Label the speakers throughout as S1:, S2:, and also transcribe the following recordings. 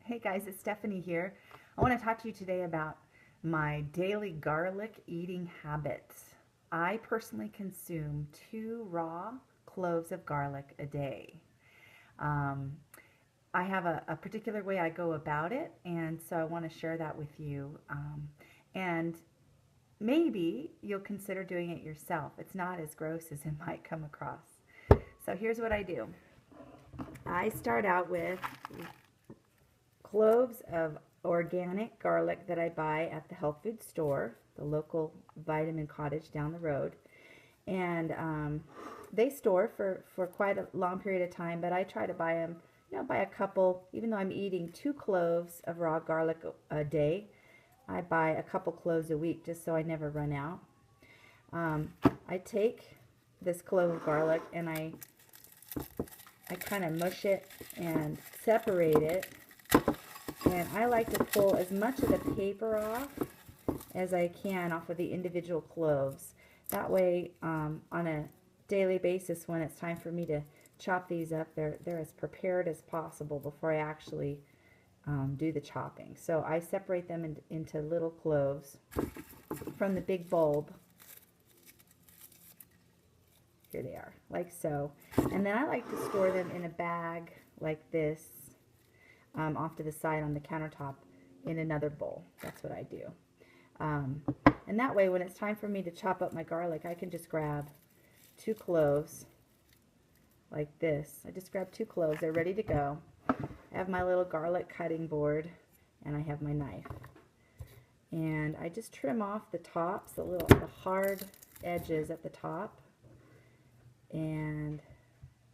S1: Hey guys, it's Stephanie here. I want to talk to you today about my daily garlic eating habits. I personally consume 2 raw cloves of garlic a day. I have a particular way I go about it, and so I want to share that with you. And maybe you'll consider doing it yourself. It's not as gross as it might come across. So here's what I do. I start out with cloves of organic garlic that I buy at the health food store, the local Vitamin Cottage down the road. And they store for quite a long period of time, but I try to buy them, buy a couple. Even though I'm eating 2 cloves of raw garlic a day, I buy a couple cloves a week just so I never run out. I take this clove of garlic and I kind of mush it and separate it. And I like to pull as much of the paper off as I can off of the individual cloves. That way, on a daily basis, when it's time for me to chop these up, they're as prepared as possible before I actually do the chopping. So I separate them into little cloves from the big bulb. Here they are, like so. And then I like to store them in a bag like this, off to the side on the countertop in another bowl. That's what I do. And that way, when it's time for me to chop up my garlic, I can just grab 2 cloves like this. I just grab 2 cloves. They're ready to go. I have my little garlic cutting board, and I have my knife. And I just trim off the tops, the hard edges at the top. And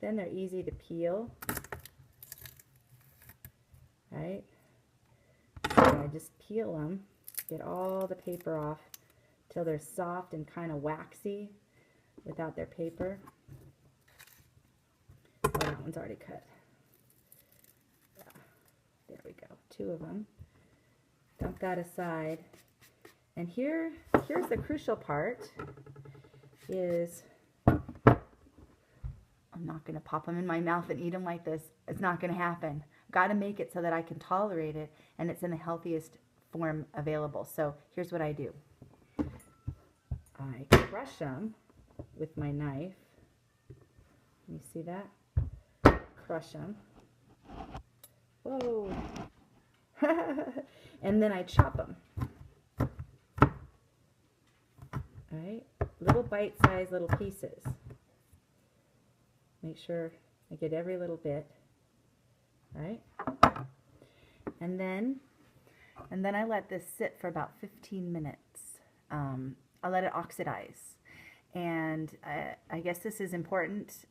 S1: then they're easy to peel. Right? So I just peel them, get all the paper off till they're soft and kind of waxy without their paper. Oh, that one's already cut. Yeah. There we go. 2 of them. Dump that aside. And here's the crucial part is I'm not going to pop them in my mouth and eat them like this. It's not going to happen. Got to make it so that I can tolerate it and it's in the healthiest form available. So here's what I do. I crush them with my knife. You see that? Crush them. Whoa. And then I chop them. Alright? Little bite-sized little pieces. Make sure I get every little bit. Right? And then I let this sit for about 15 minutes. I let it oxidize. And I guess this is important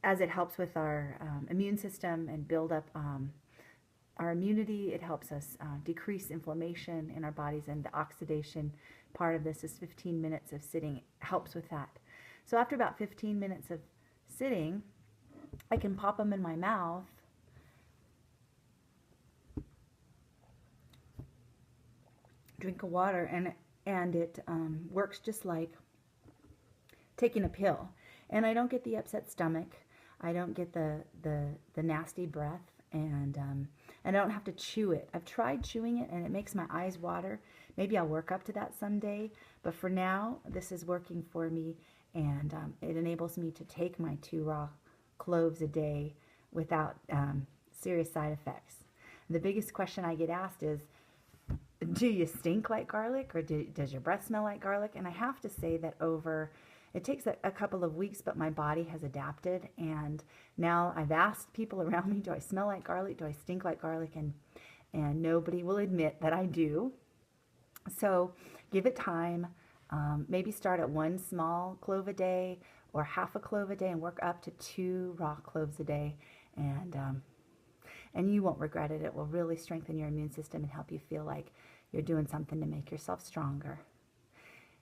S1: as it helps with our immune system and build up our immunity. It helps us decrease inflammation in our bodies, and the oxidation part of this is 15 minutes of sitting. It helps with that. So after about 15 minutes of sitting, I can pop them in my mouth, drink of water, and it works just like taking a pill. And I don't get the upset stomach. I don't get the nasty breath, and I don't have to chew it. I've tried chewing it, and it makes my eyes water. Maybe I'll work up to that someday, but for now, this is working for me, and it enables me to take my 2 raw cloves a day without serious side effects. The biggest question I get asked is, do you stink like garlic, or does your breath smell like garlic? And I have to say that it takes a couple of weeks, but my body has adapted, and now I've asked people around me, do I smell like garlic, do I stink like garlic, and nobody will admit that I do. So give it time. Maybe start at 1 small clove a day or half a clove a day, and work up to 2 raw cloves a day, and you won't regret it. It will really strengthen your immune system and help you feel like you're doing something to make yourself stronger.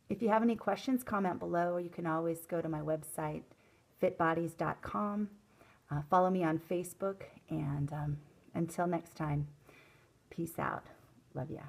S1: If you have any questions, comment below, or you can always go to my website, Fittbodies.com. Follow me on Facebook, and until next time, peace out. Love ya.